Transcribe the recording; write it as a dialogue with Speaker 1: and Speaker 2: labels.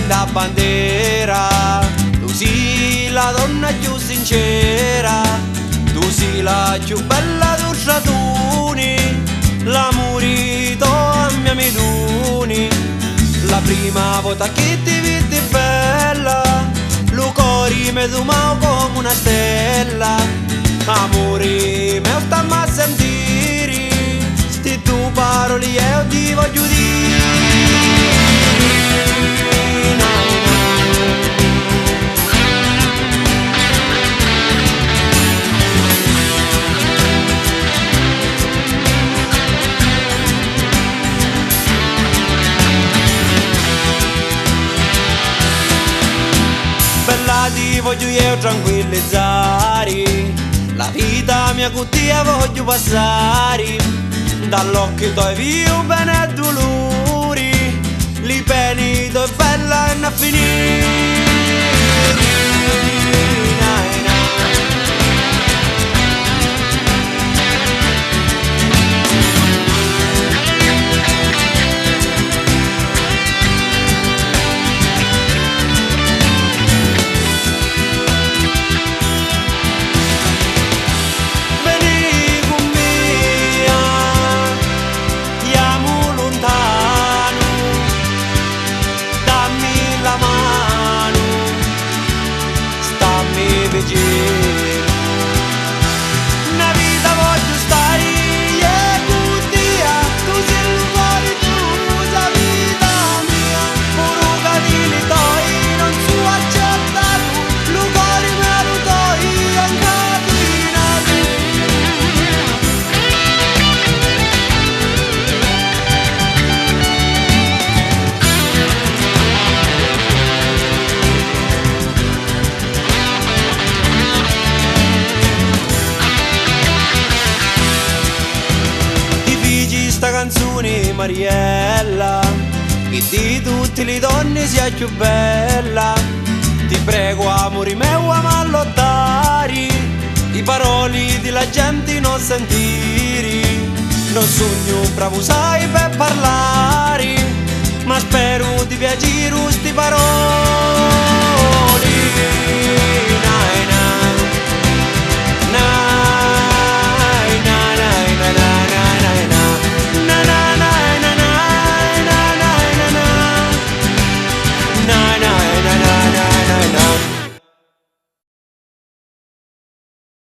Speaker 1: da bandera. Tu sei la donna più sincera, tu sei la più bella d'Urratuni, l'amore a mia miduni. La prima volta che ti vidi bella, lo cuore mi domao come una stella. Amore mio stammi a sentire, sti tu parole io ti voglio dire. Bella ti voglio io tranquillizzare, la vita mia con te voglio passare. Dall'occhio tuoi vio bene e dolori, li peni tu è bella e non finire. Una vita voglio stare io con te, tu sei il cuore tuo, vita mia. Puro catini toi, non so accettato, il cuore me lo toi, sta canzone Mariella, che di tutte le donne sia più bella. Ti prego amore mio a lottare, i paroli della gente non sentire. Non sogno bravo sai per parlare, ma spero di piacere sti parole.